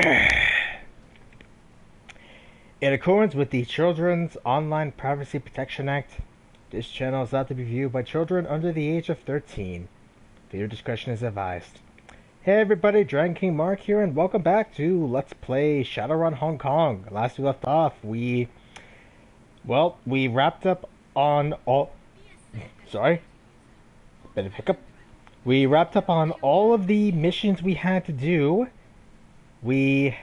In accordance with the Children's Online Privacy Protection Act, this channel is not to be viewed by children under the age of 13. Viewer discretion is advised. Hey everybody, Dragon King Mark here, and welcome back to Let's Play Shadowrun Hong Kong. Last we left off, we wrapped up on all... Sorry? Bit of hiccup. We wrapped up on all of the missions we had to do. We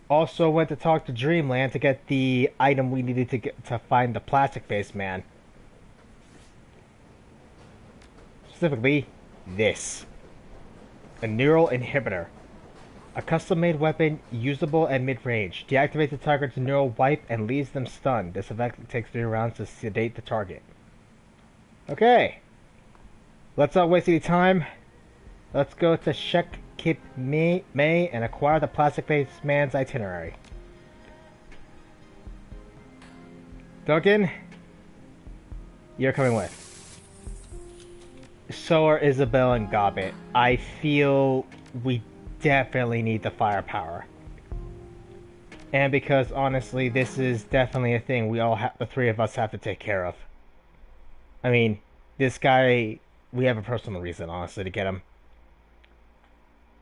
also went to talk to Dreamland to get the item we needed to get to find the plastic face man. Specifically, this. A neural inhibitor. A custom-made weapon usable at mid-range. Deactivate the target's neural wipe and leaves them stunned. This effect takes 3 rounds to sedate the target. Okay. Let's not waste any time. Let's go to Shek Kip May and acquire the plastic face man's itinerary. Duncan, you're coming with. So are Isabel and Gobbet. I feel we definitely need the firepower. And because honestly, this is definitely a thing we all have, the 3 of us have to take care of. I mean, this guy, we have a personal reason, honestly, to get him.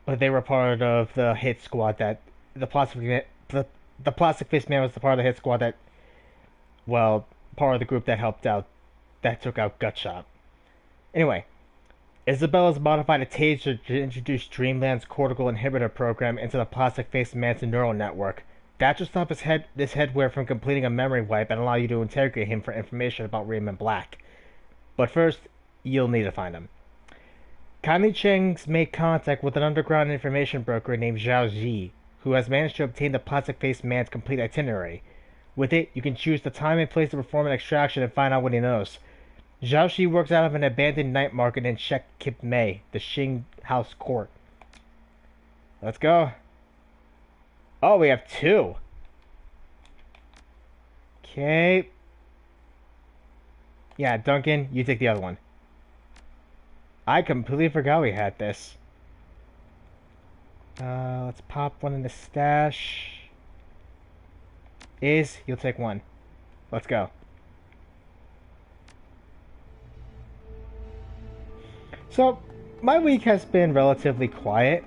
But they were part of the hit squad that the plastic face man was the part of the hit squad that, well, part of the group that helped out, that took out Gutshot. Anyway, Isabel has modified a taser to introduce Dreamland's cortical inhibitor program into the plastic face man's neural network. That should stop this headwear from completing a memory wipe and allow you to interrogate him for information about Raymond Black. But first, you'll need to find him. Connie Cheng's made contact with an underground information broker named Zhao Ji, who has managed to obtain the plastic face man's complete itinerary. With it, you can choose the time and place to perform an extraction and find out what he knows. Zhao Ji works out of an abandoned night market in Shek Kip Mei, the Xing House Court. Let's go. Oh, we have 2. Okay. Yeah, Duncan, you take the other one. I completely forgot we had this. Let's pop one in the stash. You'll take 1. Let's go. So, my week has been relatively quiet.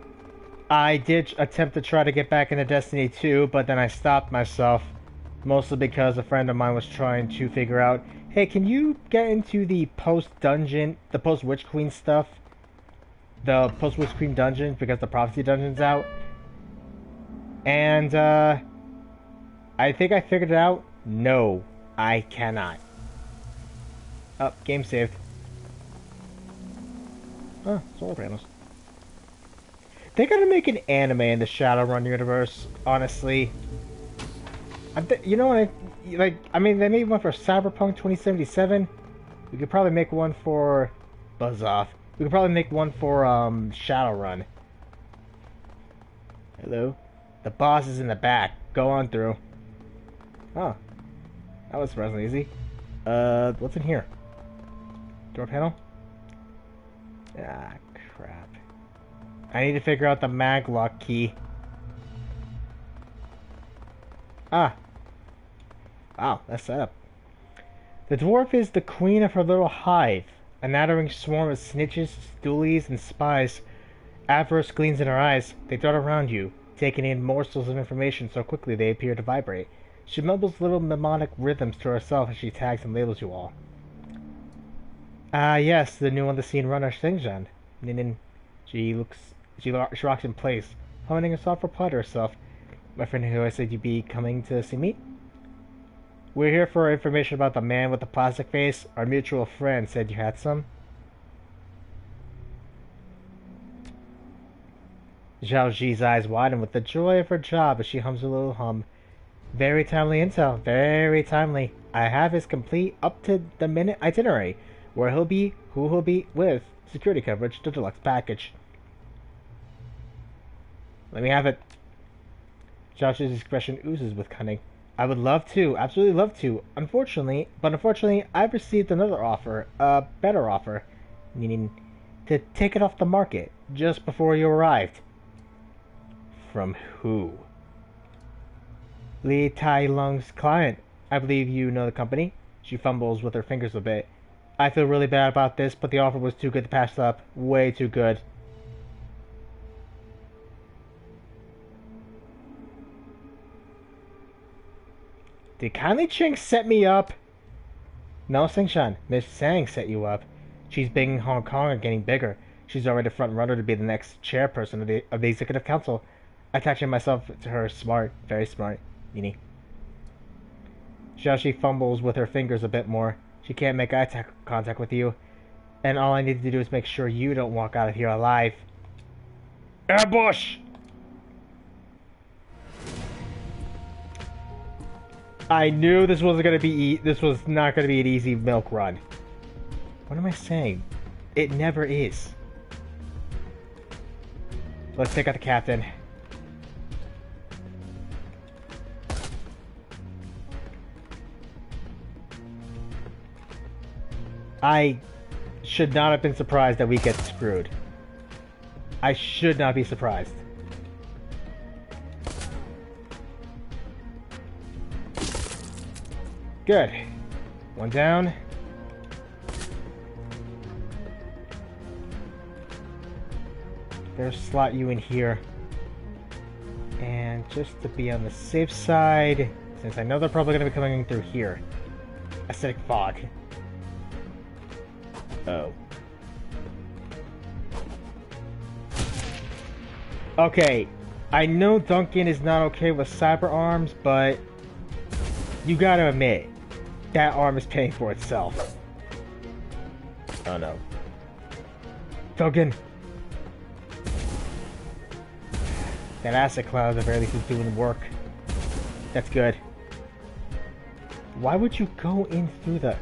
I did attempt to try to get back into Destiny 2, but then I stopped myself. Mostly because a friend of mine was trying to figure out, hey, can you get into the post-dungeon, the post-Witch Queen stuff? The post-Witch Queen dungeon, because the Prophecy dungeon's out. And, I think I figured it out. No, I cannot. Oh, game saved. Oh, solar panels. They gotta make an anime in the Shadowrun universe, honestly. You know what? I mean, they made one for Cyberpunk 2077. We could probably make one for Buzz Off. We could probably make one for Shadowrun. Hello? The boss is in the back. Go on through. Oh. That was surprisingly easy. What's in here? Door panel? Ah, crap. I need to figure out the maglock key. Ah. Wow, that's set up. The dwarf is the queen of her little hive. A nattering swarm of snitches, stoolies, and spies. Avarice gleams in her eyes. They dart around you, taking in morsels of information so quickly they appear to vibrate. She mumbles little mnemonic rhythms to herself as she tags and labels you all. Ah, yes, the new on the scene runner, Xingzhan. Ninin. She rocks in place, humming a soft reply to herself. My friend who I said you'd be coming to see me? We're here for information about the man with the plastic face. Our mutual friend said you had some. Zhao Ji's eyes widen with the joy of her job as she hums a little hum. Very timely intel, very timely. I have his complete, up-to-the-minute itinerary. Where he'll be, who he'll be with, security coverage, the deluxe package. Let me have it. Zhao Ji's expression oozes with cunning. I would love to, absolutely love to. Unfortunately, I've received another offer, a better offer, meaning to take it off the market just before you arrived. From who? Li Tai Lung's client. I believe you know the company. She fumbles with her fingers a bit. I feel really bad about this, but the offer was too good to pass up. Way too good. Did Kylie Ching set me up? No, Singshan. Miss Sang set you up. She's big in Hong Kong and getting bigger. She's already a front runner to be the next chairperson of the executive council. Attaching myself to her smart, very smart, meanie. Xiaoxi fumbles with her fingers a bit more. She can't make eye contact with you. And all I need to do is make sure you don't walk out of here alive. Ambush! I knew this wasn't gonna be. This was not gonna be an easy milk run. What am I saying? It never is. Let's take out the captain. I should not have been surprised that we get screwed. I should not be surprised. Good. One down. Better slot you in here. And just to be on the safe side, since I know they're probably going to be coming through here. Acidic fog. Oh. Okay, I know Duncan is not okay with cyber arms, but you gotta admit, that arm is paying for itself. Oh no. Duncan! That acid cloud at the very least is doing work. That's good. Why would you go in through the...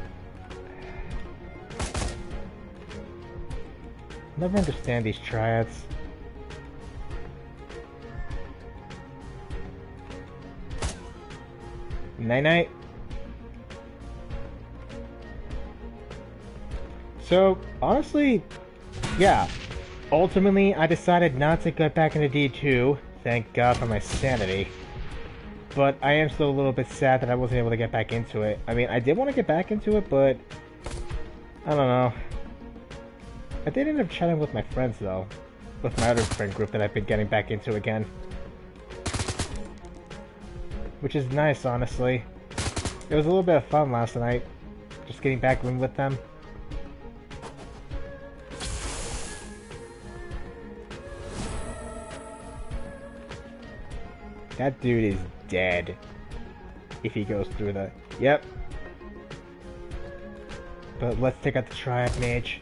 Never understand these triads. Night-night. So, honestly, yeah. Ultimately, I decided not to get back into D2. Thank God for my sanity. But I am still a little bit sad that I wasn't able to get back into it. I mean, I did want to get back into it, but... I don't know. I did end up chatting with my friends, though. With my other friend group that I've been getting back into again. Which is nice, honestly. It was a little bit of fun last night. Just getting back in with them. That dude is dead. If he goes through the... Yep. But let's take out the Triad Mage.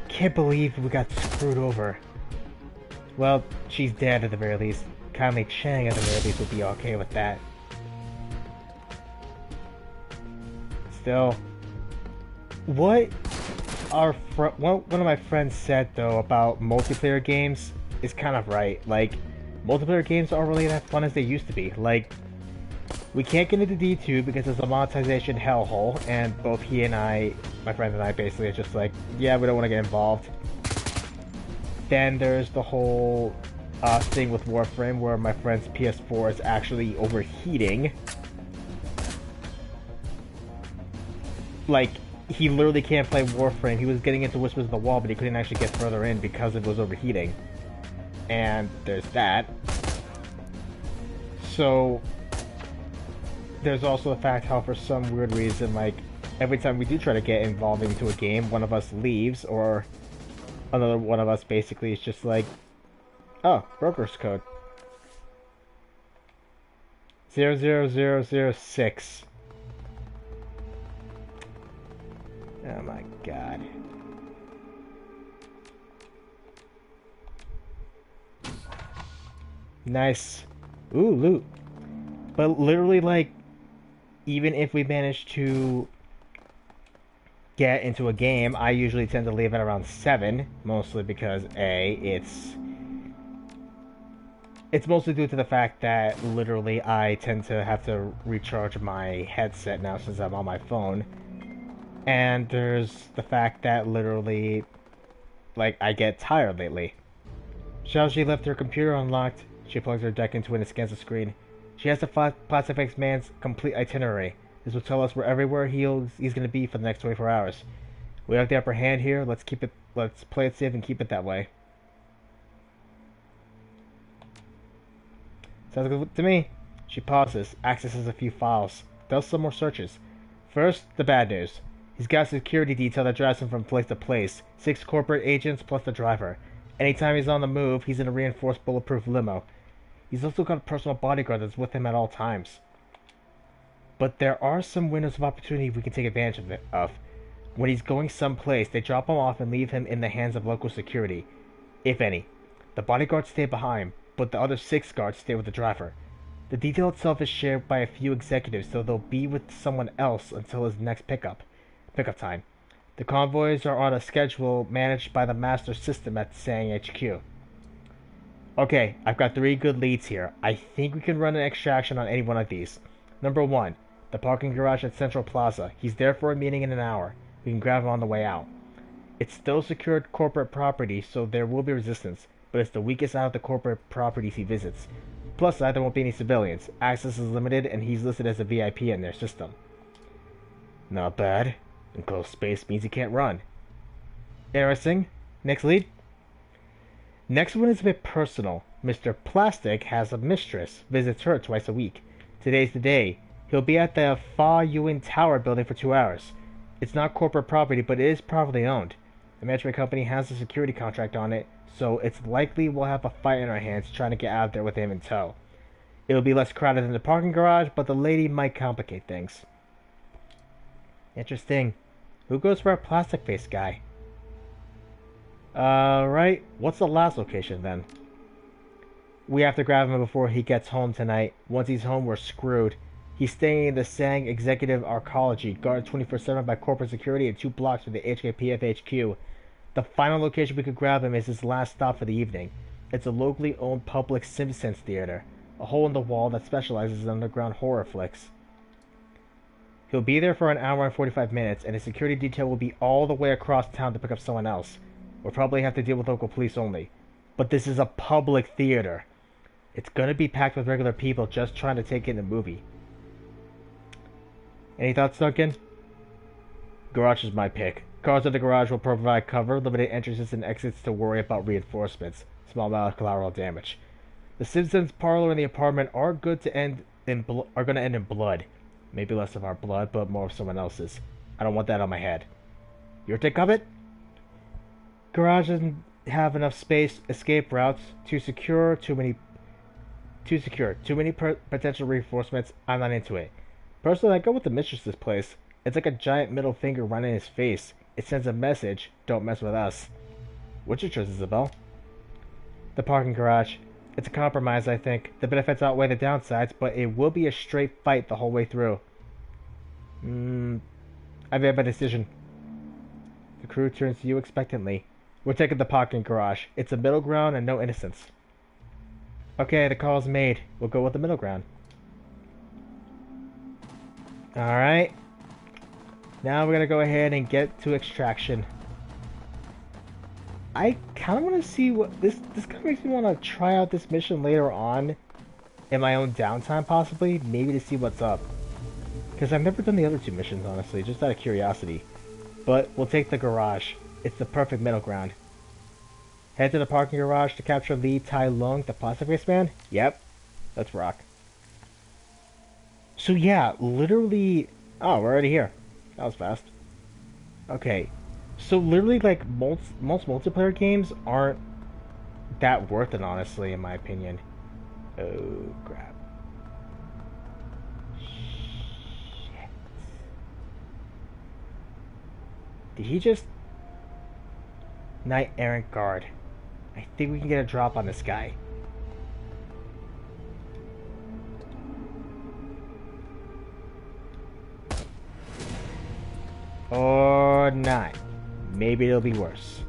Can't believe we got screwed over. Well, she's dead at the very least. Kylie Chang at the very least would be okay with that. Still, what one of my friends said though about multiplayer games is kind of right. Like, multiplayer games aren't really that fun as they used to be. Like, we can't get into D2 because it's a monetization hellhole, and both he and I, my friends and I, basically are just like, yeah, we don't want to get involved. Then there's the whole thing with Warframe where my friend's PS4 is actually overheating. Like, he literally can't play Warframe. He was getting into Whispers of the Wall, but he couldn't actually get further in because it was overheating. And there's that. So, there's also the fact how for some weird reason, like, every time we do try to get involved into a game, one of us leaves, or another one of us basically is just like, oh, broker's code. 00006. Oh my god. Nice. Ooh, loot. But literally, like, even if we manage to get into a game, I usually tend to leave at around 7, mostly because A, it's mostly due to the fact that literally I tend to have to recharge my headset now since I'm on my phone. And there's the fact that literally, like, I get tired lately. Xiaoxi left her computer unlocked. She plugs her deck into it and scans the screen. She has the Plastic man's complete itinerary. This will tell us where everywhere he's going to be for the next 24 hours. We have the upper hand here. Let's play it safe and keep it that way. Sounds good to me. She pauses, accesses a few files, does some more searches. First, the bad news. He's got a security detail that drives him from place to place. 6 corporate agents plus the driver. Anytime he's on the move, he's in a reinforced bulletproof limo. He's also got a personal bodyguard that's with him at all times. But there are some windows of opportunity we can take advantage of. When he's going someplace, they drop him off and leave him in the hands of local security, if any. The bodyguards stay behind, but the other 6 guards stay with the driver. The detail itself is shared by a few executives, so they'll be with someone else until his next pickup time. The convoys are on a schedule managed by the master system at Sang HQ. Okay, I've got 3 good leads here. I think we can run an extraction on any one of these. Number 1, the parking garage at Central Plaza. He's there for a meeting in an hour. We can grab him on the way out. It's still secured corporate property, so there will be resistance, but it's the weakest out of the corporate properties he visits. Plus, there won't be any civilians. Access is limited, and he's listed as a VIP in their system. Not bad. Enclosed space means he can't run. Interesting. Next lead. Next one is a bit personal. Mr. Plastic has a mistress. Visits her twice a week. Today's the day. He'll be at the Fa Yuen Tower building for 2 hours. It's not corporate property, but it is privately owned. The management company has a security contract on it, so it's likely we'll have a fight in our hands trying to get out there with him in tow. It'll be less crowded than the parking garage, but the lady might complicate things. Interesting. Who goes for a plastic face guy? Right. What's the last location then? We have to grab him before he gets home tonight. Once he's home, we're screwed. He's staying in the Sang Executive Arcology, guarded 24/7 by corporate security and 2 blocks from the HKPF HQ. The final location we could grab him is his last stop for the evening. It's a locally owned public Simpsons theater, a hole in the wall that specializes in underground horror flicks. He'll be there for an hour and 45 minutes, and his security detail will be all the way across town to pick up someone else. We'll probably have to deal with local police only. But this is a public theater. It's gonna be packed with regular people just trying to take in the movie. Any thoughts, Duncan? Garage is my pick. Cars in the garage will provide cover, limited entrances and exits to worry about reinforcements, small amount of collateral damage. The Simpsons parlor and the apartment are going to end in blood. Maybe less of our blood, but more of someone else's. I don't want that on my head. Your take of it? Garage doesn't have enough space, escape routes, too many potential reinforcements. I'm not into it. Personally, I go with the mistress's place. It's like a giant middle finger right in his face. It sends a message, don't mess with us. What's your choice, Isabel? The parking garage. It's a compromise, I think. The benefits outweigh the downsides, but it will be a straight fight the whole way through. I've made my decision. The crew turns to you expectantly. We're taking the parking garage. It's a middle ground and no innocence. Okay, the call's made. We'll go with the middle ground. Alright. Now we're gonna go ahead and get to extraction. I kind of want to see what this kind of makes me want to try out this mission later on in my own downtime, possibly, maybe to see what's up. Because I've never done the other 2 missions, honestly, just out of curiosity. But we'll take the garage. It's the perfect middle ground. Head to the parking garage to capture Lee Tai Lung, the plastic face man? Yep. Let's rock. So yeah, literally... Oh, we're already here. That was fast. Okay. So literally, like, most multiplayer games aren't that worth it, honestly, in my opinion. Oh, crap. Shit. Did he just... Knight Errant Guard. I think we can get a drop on this guy. Or not. Maybe it'll be worse.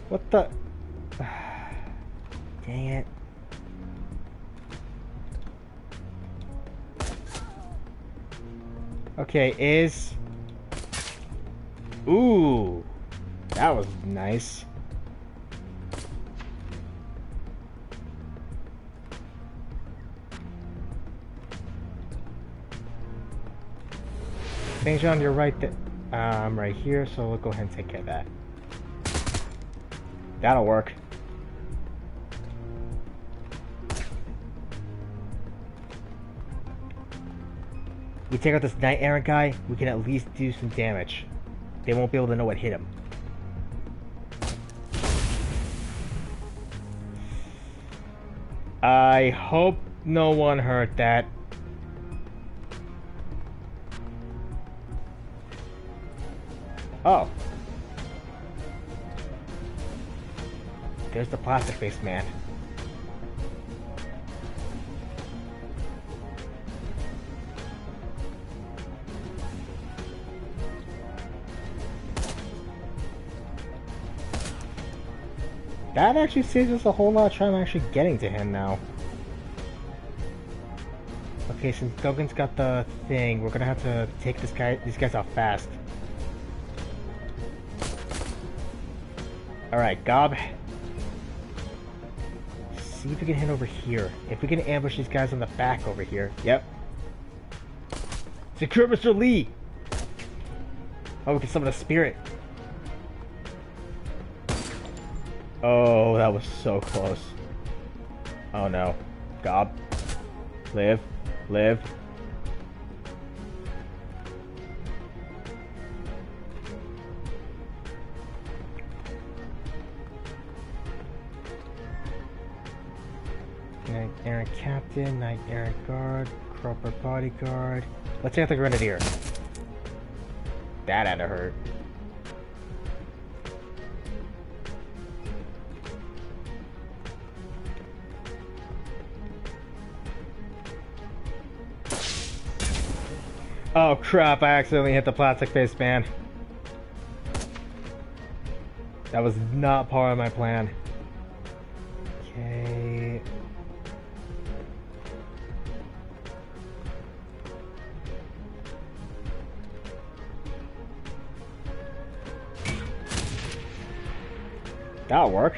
What the... Dang it. Okay, is... Ooh. That was nice. St. John, you're right there. I'm right here, so we'll go ahead and take care of that. That'll work. We take out this Knight Errant guy, we can at least do some damage. They won't be able to know what hit him. I hope no one heard that. Oh. There's the plastic-faced man. That actually saves us a whole lot of time actually getting to him now. Okay, since Duggan's got the thing, we're gonna have to take these guys out fast. Alright, Gob. See if we can hit over here. If we can ambush these guys on the back over here. Yep. Secure Mr. Lee! Oh, we can summon a spirit. Oh, that was so close. Oh no. Gob. Live. Live. Knight Errant Captain, Knight Errant Guard, Cropper Bodyguard. Let's take out the Grenadier. That had to hurt. Oh crap, I accidentally hit the plastic-faced man. That was not part of my plan. Okay. That'll work.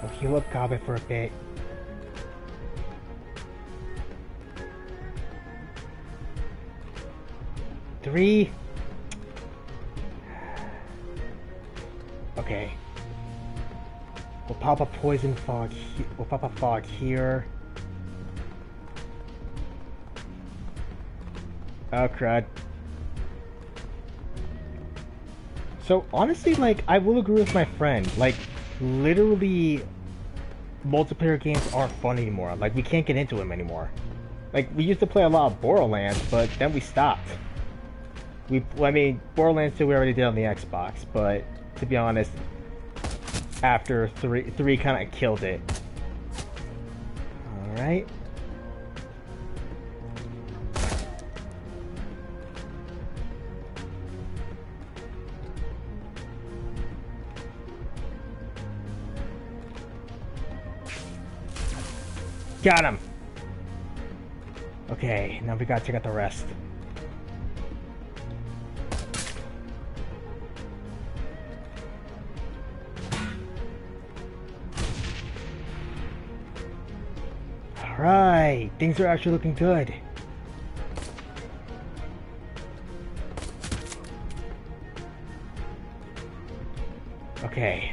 We'll heal up Goblet for a bit. Three. Okay. We'll pop a poison fog. We'll pop a fog here. Oh crud. So honestly, like, I will agree with my friend. Like, literally, multiplayer games aren't fun anymore. Like, we can't get into them anymore. Like, we used to play a lot of Borderlands, but then we stopped. I mean, Borderlands 2 we already did on the Xbox, but to be honest, after 3 kind of killed it. Alright. Got him! Okay, now we gotta check out the rest. Alright, things are actually looking good. Okay.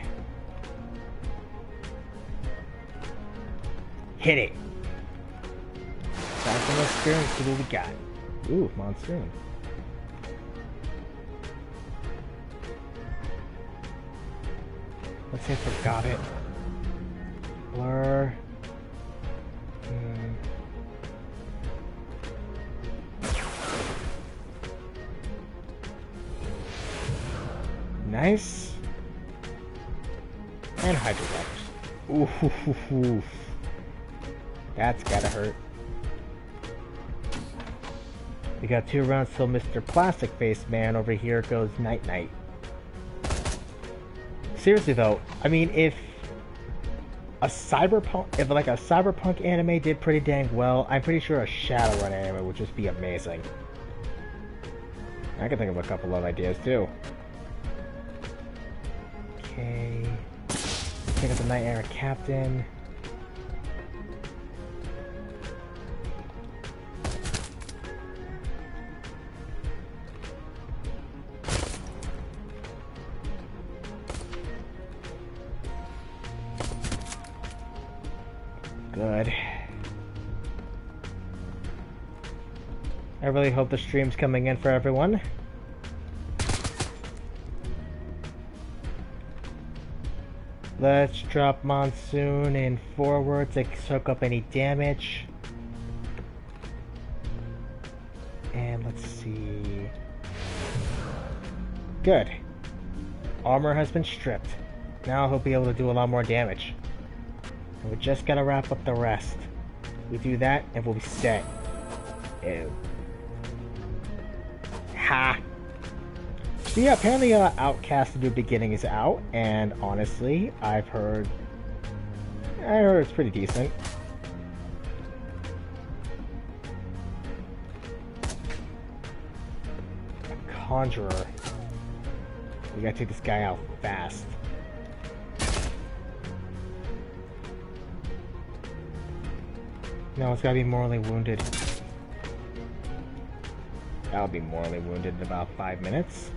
Hit it! Time for an experience, see what we got. Ooh, Monsoon. Let's see if we got it. Blur. Nice. And Hydro Ooh. That's gotta hurt. We got 2 rounds till Mr. Plastic-Faced Man over here goes night-night. Seriously though, I mean, if a cyberpunk anime did pretty dang well, I'm pretty sure a Shadowrun anime would just be amazing. I can think of a couple of ideas too. Okay. Take out the Knight Errant Captain. good. I really hope the stream's coming in for everyone. Let's drop Monsoon in forward to soak up any damage. And let's see. Good. Armor has been stripped. Now he'll be able to do a lot more damage. And we just gotta wrap up the rest. We do that and we'll be set. Ew. Ha! So yeah, apparently Outcast The New Beginning is out, and honestly, I heard it's pretty decent. Conjurer. We gotta take this guy out fast. No, it's gotta be mortally wounded. I'll be mortally wounded in about 5 minutes.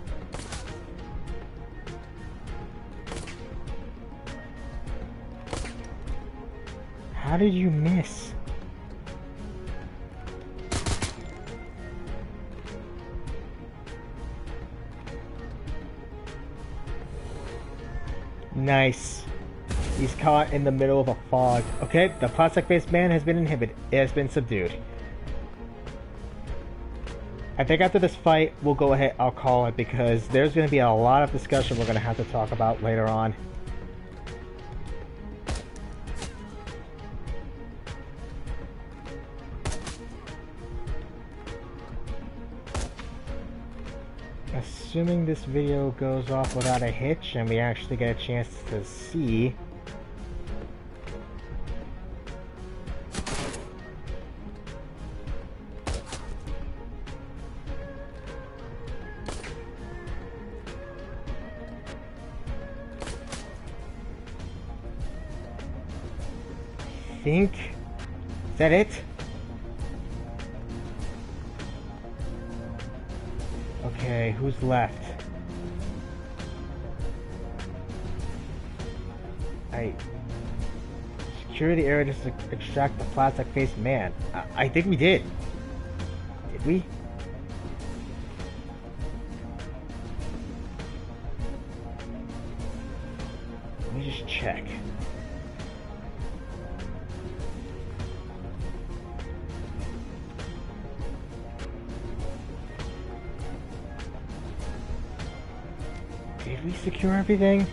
How did you miss? Nice. He's caught in the middle of a fog. Okay, the plastic-faced man has been inhibited. It has been subdued. I think after this fight, we'll go ahead, I'll call it, because there's going to be a lot of discussion we're going to have to talk about later on. Assuming this video goes off without a hitch and we actually get a chance to see. Is that it? Okay, who's left? Secure the area to extract the plastic-faced man. I think we did. Did we? Let me just check. Did we secure everything?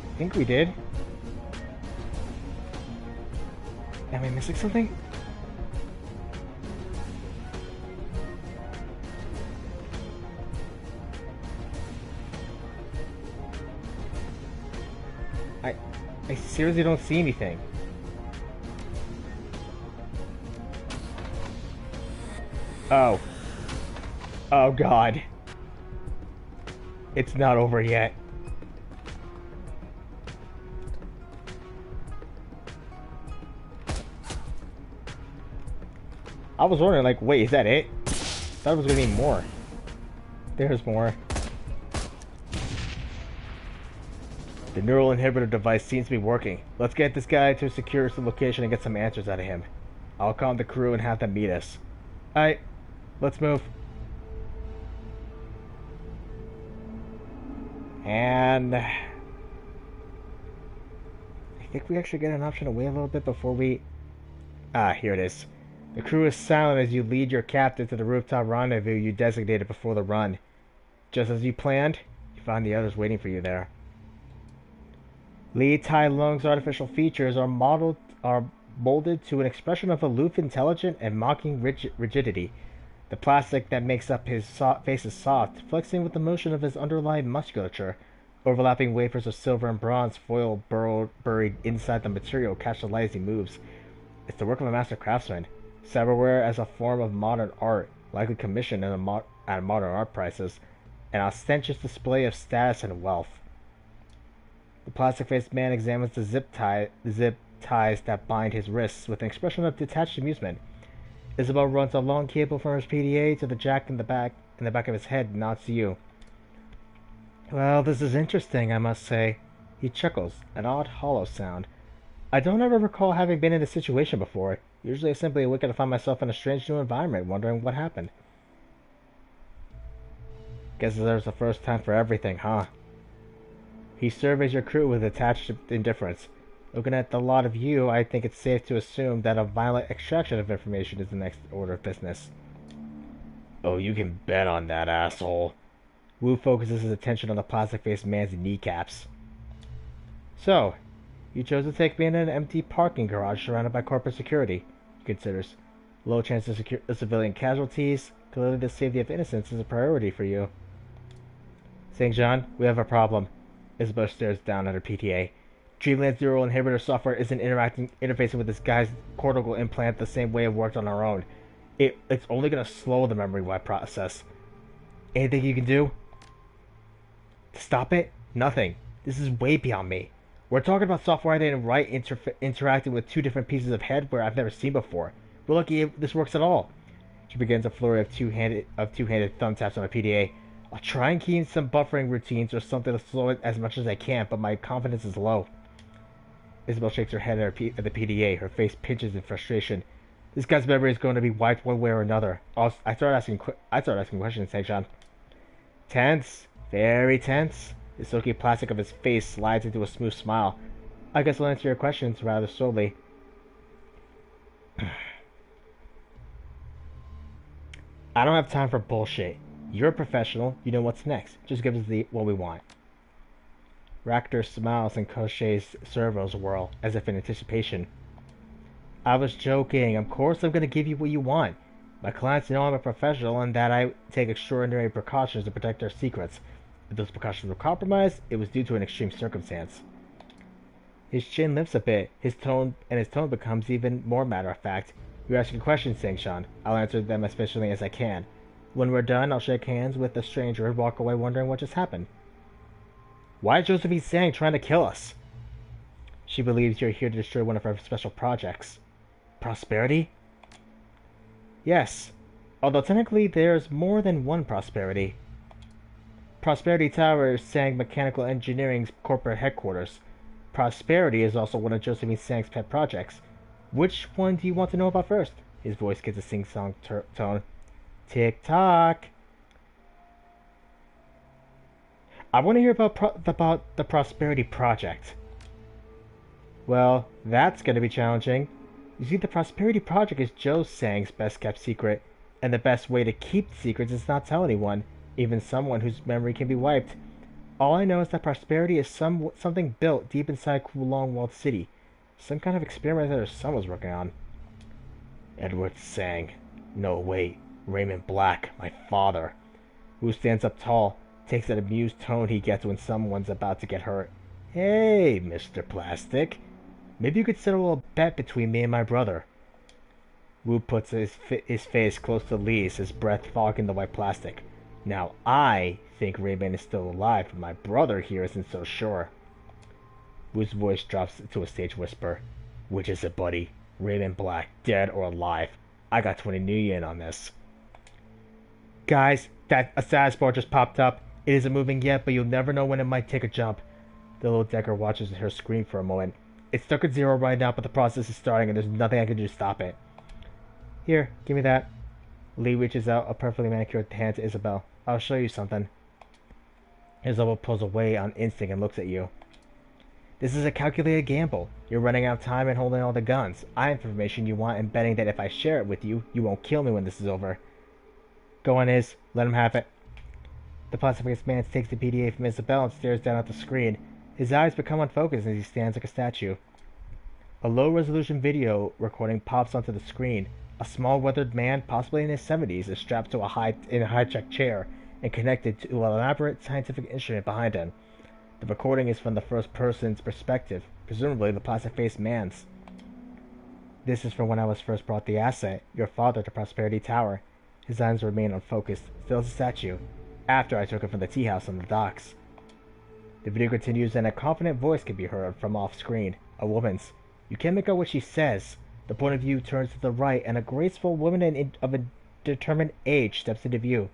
I think we did. Am I missing something? I seriously don't see anything. Oh. Oh God. It's not over yet. I was wondering, like, wait, is that it? I thought it was gonna be more. There's more. The neural inhibitor device seems to be working. Let's get this guy to a secure location and get some answers out of him. I'll call the crew and have them meet us. Alright, let's move. And I think we actually get an option to wait a little bit before we... Ah, here it is. The crew is silent as you lead your captive to the rooftop rendezvous you designated before the run. Just as you planned, you find the others waiting for you there. Li Tai Lung's artificial features are molded to an expression of aloof, intelligent, and mocking rigidity. The plastic that makes up his face is soft, flexing with the motion of his underlying musculature. Overlapping wafers of silver and bronze foil buried inside the material catch the light as he moves. It's the work of a master craftsman. Cyberware as a form of modern art, likely commissioned at modern art prices. An ostentatious display of status and wealth. The plastic-faced man examines the zip ties that bind his wrists with an expression of detached amusement. Isabel runs a long cable from his PDA to the jack in the back of his head and nods to you. Well, this is interesting, I must say. He chuckles, an odd hollow sound. I don't ever recall having been in this situation before. Usually I simply wake up to find myself in a strange new environment, wondering what happened. Guess there's a first time for everything, huh? He surveys your crew with attached indifference. Looking at the lot of you, I think it's safe to assume that a violent extraction of information is the next order of business. Oh, you can bet on that, asshole. Wu focuses his attention on the plastic-faced man's kneecaps. So, you chose to take me in an empty parking garage surrounded by corporate security, he considers. Low chance of civilian casualties. Clearly the safety of innocents is a priority for you. St. John, we have a problem. Isabel stares down at her PTA. Dreamland's neural inhibitor software isn't interfacing with this guy's cortical implant the same way it worked on our own. It's only going to slow the memory wipe process. Anything you can do? To stop it? Nothing. This is way beyond me. We're talking about software I didn't write interacting with two different pieces of hardware I've never seen before. We're lucky if this works at all. She begins a flurry of two-handed thumb taps on my PDA. I'll try and key in some buffering routines or something to slow it as much as I can, but my confidence is low. Isabel shakes her head at the PDA. Her face pinches in frustration. This guy's memory is going to be wiped one way or another. I start asking questions, St. John. Tense. Very tense. The silky plastic of his face slides into a smooth smile. I guess I'll answer your questions rather slowly. I don't have time for bullshit. You're a professional. You know what's next. Just give us what we want. Ractor smiles and Koshay's servos whirl, as if in anticipation. I was joking. Of course I'm going to give you what you want. My clients know I'm a professional and that I take extraordinary precautions to protect their secrets. If those precautions were compromised, it was due to an extreme circumstance. His chin lifts a bit, his tone becomes even more matter-of-fact. You're asking questions, Sangshan. I'll answer them as efficiently as I can. When we're done, I'll shake hands with the stranger and walk away wondering what just happened. Why is Josephine Sang trying to kill us? She believes you're here to destroy one of her special projects. Prosperity? Yes, although technically there's more than one Prosperity. Prosperity Tower is Sang Mechanical Engineering's corporate headquarters. Prosperity is also one of Josephine Sang's pet projects. Which one do you want to know about first? His voice gets a sing-song tone. Tick-tock. I want to hear about the Prosperity Project. Well, that's going to be challenging. You see, the Prosperity Project is Joe Sang's best-kept secret, and the best way to keep secrets is not tell anyone, even someone whose memory can be wiped. All I know is that Prosperity is something built deep inside Kulong Walled City. Some kind of experiment that her son was working on. Edward Sang. No, wait. Raymond Black, my father. Who stands up tall, takes that amused tone he gets when someone's about to get hurt. Hey, Mr. Plastic. Maybe you could settle a bet between me and my brother. Wu puts his face close to Lee's, his breath fogging the white plastic. Now I think Raymond is still alive, but my brother here isn't so sure. Wu's voice drops to a stage whisper. Which is it, buddy? Raymond Black, dead or alive? I got 20 new yen on this. Guys, a status bar just popped up. It isn't moving yet, but you'll never know when it might take a jump. The little decker watches her screen for a moment. It's stuck at 0 right now, but the process is starting and there's nothing I can do to stop it. Here, give me that. Lee reaches out a perfectly manicured hand to Isabel. I'll show you something. Isabel pulls away on instinct and looks at you. This is a calculated gamble. You're running out of time and holding all the guns. I have information you want and betting that if I share it with you, you won't kill me when this is over. Go on, Iz. Let him have it. The plastic-faced man takes the PDA from Isabel and stares down at the screen. His eyes become unfocused as he stands like a statue. A low-resolution video recording pops onto the screen. A small, weathered man, possibly in his 70s, is strapped to a high-tech chair and connected to an elaborate scientific instrument behind him. The recording is from the first person's perspective, presumably the plastic-faced man's. This is from when I was first brought the asset, your father, to Prosperity Tower. His eyes remain unfocused, still as a statue, after I took it from the tea house on the docks. The video continues and a confident voice can be heard from off-screen, a woman's. You can't make out what she says. The point of view turns to the right and a graceful woman of a determined age steps into view.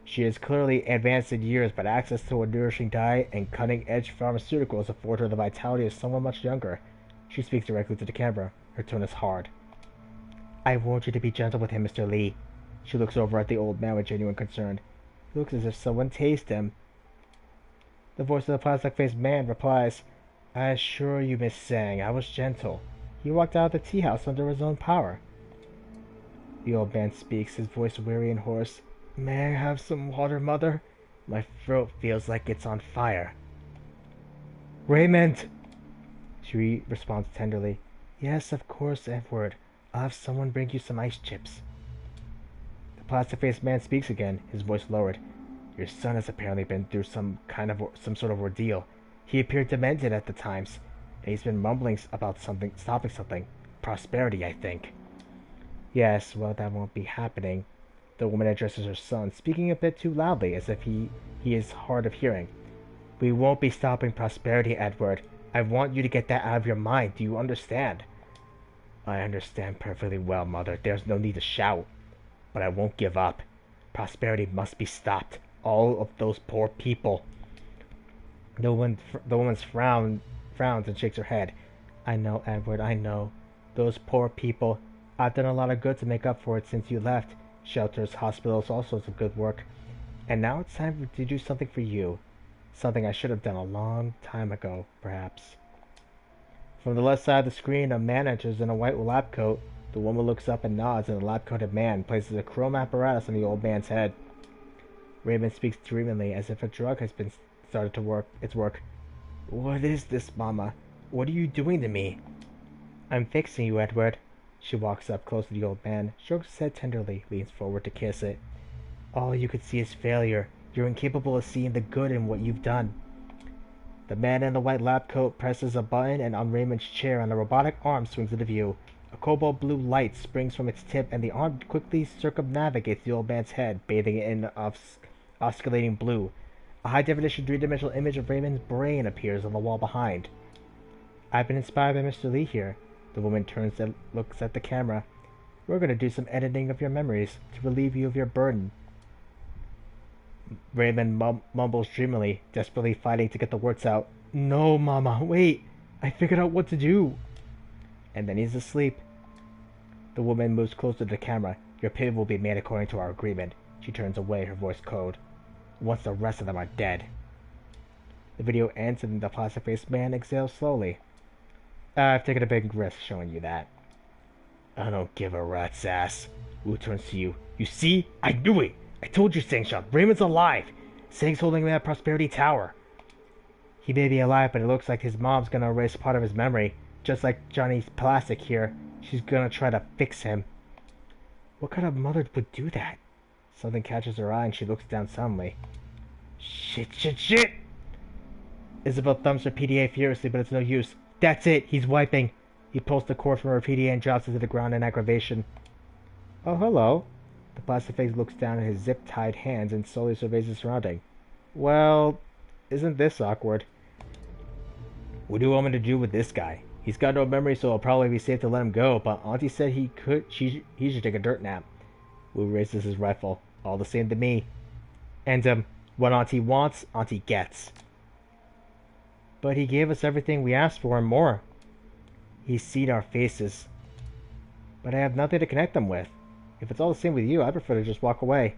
She is clearly advanced in years, but access to a nourishing diet and cutting-edge pharmaceuticals afford her the vitality of someone much younger. She speaks directly to the camera. Her tone is hard. I warned you to be gentle with him, Mr. Lee. She looks over at the old man with genuine concern. He looks as if someone tased him. The voice of the plastic-faced man replies, I assure you, Miss Sang, I was gentle. He walked out of the tea house under his own power. The old man speaks, his voice weary and hoarse. May I have some water, Mother? My throat feels like it's on fire. Raymond! She responds tenderly. Yes, of course, Edward. I'll have someone bring you some ice chips. The plastic-faced man speaks again, his voice lowered. Your son has apparently been through some sort of ordeal. He appeared demented at the times, and he's been mumbling about stopping something. Prosperity, I think. Yes, well, that won't be happening. The woman addresses her son, speaking a bit too loudly, as if he is hard of hearing. We won't be stopping prosperity, Edward. I want you to get that out of your mind. Do you understand? I understand perfectly well, Mother. There's no need to shout. But I won't give up. Prosperity must be stopped. All of those poor people. The woman's frowns and shakes her head. I know, Edward, I know. Those poor people. I've done a lot of good to make up for it since you left. Shelters, hospitals, all sorts of good work. And now it's time to do something for you. Something I should have done a long time ago, perhaps. From the left side of the screen, a man enters in a white lab coat. The woman looks up and nods, and the lab-coated man places a chrome apparatus on the old man's head. Raymond speaks dreamily, as if a drug has been started to work its work. What is this, Mama? What are you doing to me? I'm fixing you, Edward. She walks up close to the old man, strokes his head tenderly, leans forward to kiss it. All you could see is failure. You're incapable of seeing the good in what you've done. The man in the white lab coat presses a button, and on Raymond's chair, and the robotic arm swings into view. A cobalt blue light springs from its tip, and the arm quickly circumnavigates the old man's head, bathing it in oscillating blue. A high-definition three-dimensional image of Raymond's brain appears on the wall behind. I've been inspired by Mr. Lee here. The woman turns and looks at the camera. We're going to do some editing of your memories to relieve you of your burden. Raymond mumbles dreamily, desperately fighting to get the words out. No, Mama, wait! I figured out what to do! And then he's asleep. The woman moves closer to the camera. Your payment will be made according to our agreement. She turns away, her voice cold. Once the rest of them are dead. The video ends and the plastic-faced man exhales slowly. I've taken a big risk showing you that. I don't give a rat's ass. Wu turns to you. You see? I knew it! I told you, Sangshan. Raymond's alive! Sang's holding him at Prosperity Tower. He may be alive, but it looks like his mom's gonna erase part of his memory. Just like Johnny's plastic here. She's gonna try to fix him. What kind of mother would do that? Something catches her eye and she looks down suddenly. Shit! Isabel thumps her PDA furiously, but it's no use. That's it! He's wiping! He pulls the cord from her PDA and drops it to the ground in aggravation. Oh, hello. The plastic face looks down at his zip-tied hands and slowly surveys his surrounding. Well, isn't this awkward? What do you want me to do with this guy? He's got no memory, so it'll probably be safe to let him go, but Auntie said he should take a dirt nap. Wu raises his rifle. All the same to me. And, what Auntie wants, Auntie gets. But he gave us everything we asked for and more. He's seen our faces. But I have nothing to connect them with. If it's all the same with you, I prefer to just walk away.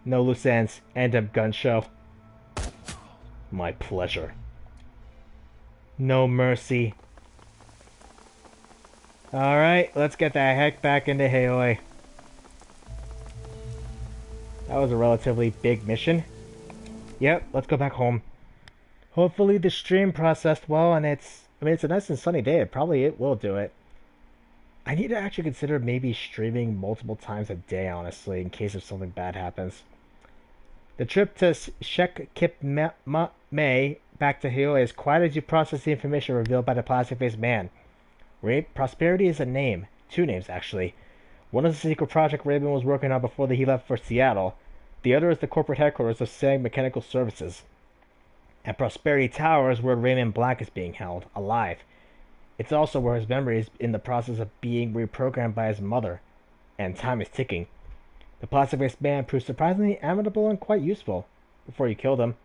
No loose ends. End gun show. My pleasure. No mercy. Alright, let's get the heck back into Haoi. That was a relatively big mission. Yep, let's go back home. Hopefully the stream processed well, and it's a nice and sunny day. It will do it. I need to actually consider maybe streaming multiple times a day, honestly, in case if something bad happens. The trip to Shek Kip May back to Haoi is quiet as you process the information revealed by the plastic-faced man. Prosperity is a name. 2 names, actually. One is the secret project Raymond was working on before he left for Seattle. The other is the corporate headquarters of Sang Mechanical Services. At Prosperity Tower is where Raymond Black is being held, alive. It's also where his memory is in the process of being reprogrammed by his mother. And time is ticking. The plastic-faced man proved surprisingly amenable and quite useful. Before you killed him.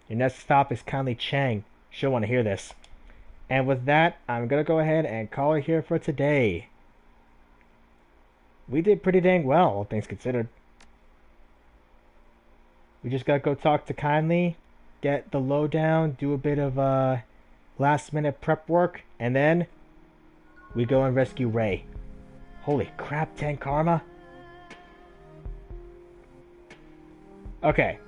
Your next stop is kindly Chang. She'll want to hear this. And with that, I'm gonna go ahead and call it here for today. We did pretty dang well, all things considered. We just gotta go talk to Kindly, get the lowdown, do a bit of last minute prep work, and then we go and rescue Ray. Holy crap, 10 karma? Okay.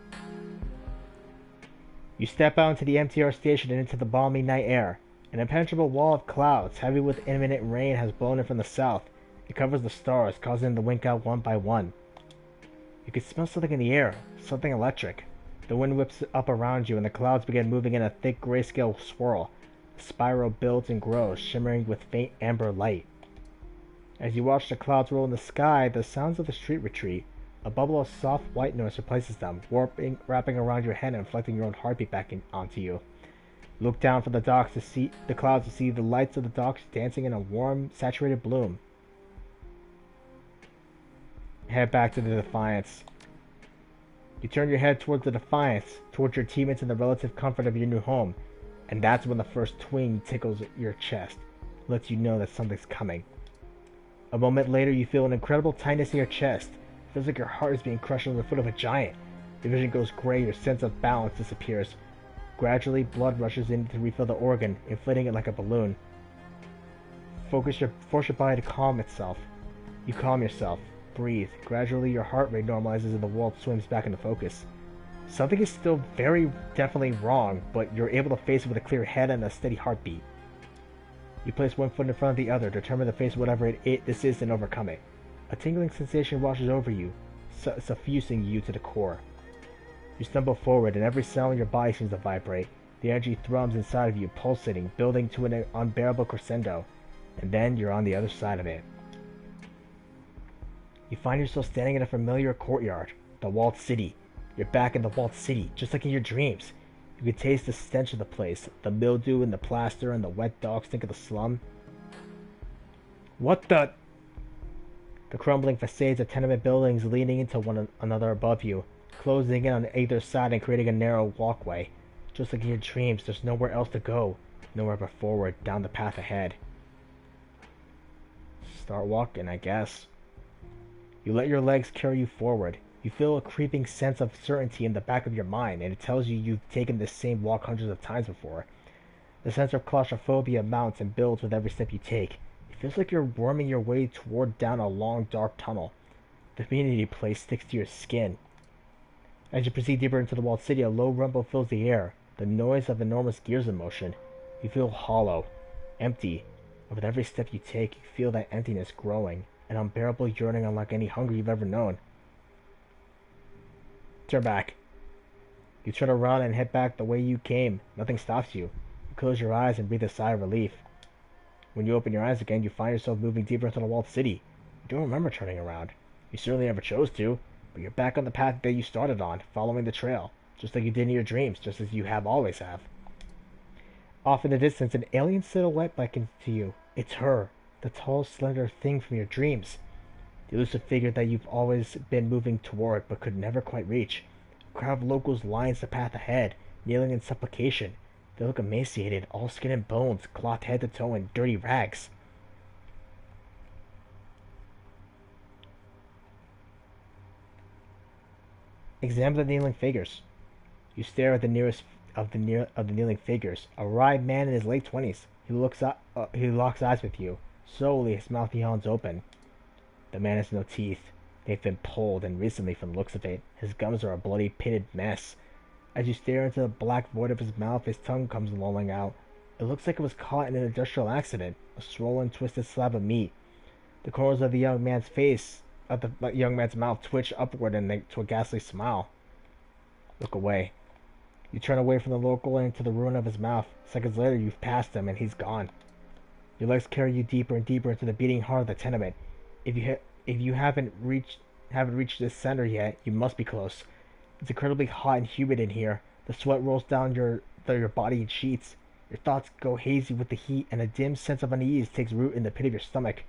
You step out into the MTR station and into the balmy night air. An impenetrable wall of clouds, heavy with imminent rain, has blown in from the south. It covers the stars, causing them to wink out one by one. You can smell something in the air, something electric. The wind whips up around you, and the clouds begin moving in a thick grayscale swirl. The spiral builds and grows, shimmering with faint amber light. As you watch the clouds roll in the sky, the sounds of the street retreat. A bubble of soft white noise replaces them, wrapping around your head and inflecting your own heartbeat back onto you. You look down from the docks to see the clouds to see the lights of the docks dancing in a warm, saturated bloom. Head back to the Defiance. You turn your head towards the Defiance, towards your teammates in the relative comfort of your new home, and that's when the first twinge tickles your chest, lets you know that something's coming. A moment later, you feel an incredible tightness in your chest. It feels like your heart is being crushed under the foot of a giant. Your vision goes gray, your sense of balance disappears. Gradually, blood rushes in to refill the organ, inflating it like a balloon. Force your body to calm itself. You calm yourself. Breathe. Gradually, your heart rate normalizes and the world swims back into focus. Something is still very definitely wrong, but you're able to face it with a clear head and a steady heartbeat. You place one foot in front of the other, determined to face whatever this is and overcome it. A tingling sensation washes over you, suffusing you to the core. You stumble forward, and every cell in your body seems to vibrate. The energy thrums inside of you, pulsating, building to an unbearable crescendo. And then you're on the other side of it. You find yourself standing in a familiar courtyard, the walled city. You're back in the walled city, just like in your dreams. You can taste the stench of the place, the mildew and the plaster and the wet dog stink of the slum. What the... The crumbling facades of tenement buildings leaning into one another above you, closing in on either side and creating a narrow walkway. Just like in your dreams, there's nowhere else to go, nowhere but forward, down the path ahead. Start walking, I guess. You let your legs carry you forward. You feel a creeping sense of certainty in the back of your mind, and it tells you you've taken this same walk hundreds of times before. The sense of claustrophobia mounts and builds with every step you take. It feels like you're worming your way down a long, dark tunnel. The community place sticks to your skin. As you proceed deeper into the walled city, a low rumble fills the air, the noise of enormous gears in motion. You feel hollow, empty, and with every step you take, you feel that emptiness growing, an unbearable yearning unlike any hunger you've ever known. Turn back. You turn around and head back the way you came. Nothing stops you. You close your eyes and breathe a sigh of relief. When you open your eyes again, you find yourself moving deeper into the walled city. You don't remember turning around. You certainly never chose to, but you're back on the path that you started on, following the trail, just like you did in your dreams, just as you always have. Off in the distance, an alien silhouette beckons to you. It's her, the tall, slender thing from your dreams. The elusive figure that you've always been moving toward, but could never quite reach. A crowd of locals lines the path ahead, kneeling in supplication. They look emaciated, all skin and bones, clothed head to toe in dirty rags. Examine the kneeling figures. You stare at the nearest of the kneeling figures. A wry man in his late 20s. He locks eyes with you. Slowly, his mouth yawns open. The man has no teeth. They've been pulled, and recently, from the looks of it, his gums are a bloody, pitted mess. As you stare into the black void of his mouth, his tongue comes lolling out. It looks like it was caught in an industrial accident. A swollen, twisted slab of meat. The corners of the young man's mouth twitch upward to a ghastly smile. Look away. You turn away from the local and into the ruin of his mouth. Seconds later, you've passed him, and he's gone. Your legs carry you deeper and deeper into the beating heart of the tenement. If you haven't reached this center yet, you must be close. It's incredibly hot and humid in here. The sweat rolls down your body in sheets. Your thoughts go hazy with the heat, and a dim sense of unease takes root in the pit of your stomach.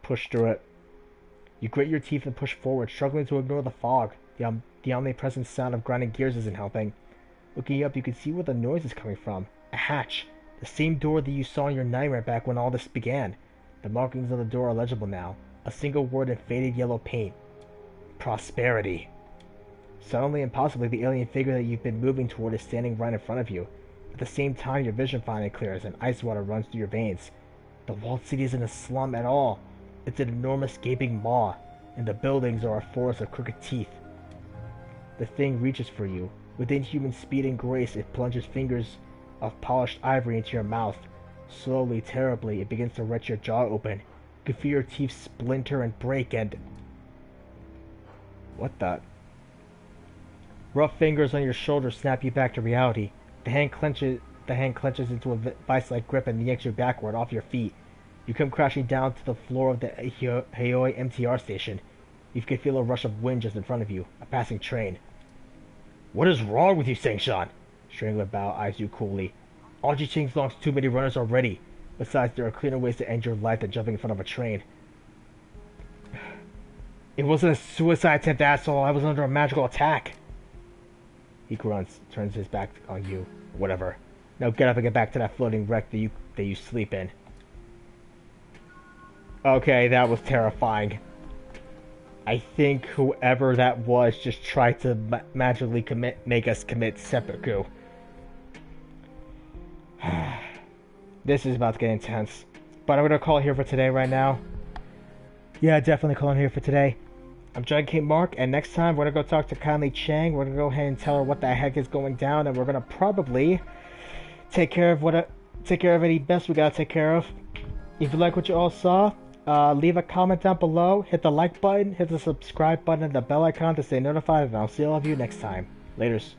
Push through it. You grit your teeth and push forward, struggling to ignore the fog. The omnipresent sound of grinding gears isn't helping. Looking up, you can see where the noise is coming from. A hatch. The same door that you saw in your nightmare back when all this began. The markings on the door are legible now. A single word in faded yellow paint. Prosperity. Suddenly and possibly the alien figure that you've been moving toward is standing right in front of you. At the same time, your vision finally clears and ice water runs through your veins. The walled city isn't a slum at all. It's an enormous gaping maw, and the buildings are a forest of crooked teeth. The thing reaches for you. With inhuman speed and grace, it plunges fingers of polished ivory into your mouth. Slowly, terribly, it begins to wrench your jaw open. You can feel your teeth splinter and break and... What the... Rough fingers on your shoulder snap you back to reality. The hand clenches into a vice-like grip and yanks you backward off your feet. You come crashing down to the floor of the Hayoi MTR station. You can feel a rush of wind just in front of you, a passing train. What is wrong with you, Sangshan? Strangler Bao eyes you coolly. Aji Ching's lost too many runners already. Besides, there are cleaner ways to end your life than jumping in front of a train. It wasn't a suicide attempt, asshole. I was under a magical attack. He grunts, turns his back on you. Whatever. Now get up and get back to that floating wreck that you sleep in. Okay, that was terrifying. I think whoever that was just tried to magically make us commit seppuku. This is about to get intense. But I'm gonna call it here for today right now. Yeah, definitely calling here for today. I'm John K. Mark, and next time we're gonna go talk to Conley Chang. We're gonna go ahead and tell her what the heck is going down, and we're gonna probably take care of any best we gotta take care of. If you like what you all saw, leave a comment down below, hit the like button, hit the subscribe button, and the bell icon to stay notified, and I'll see all of you next time. Laters.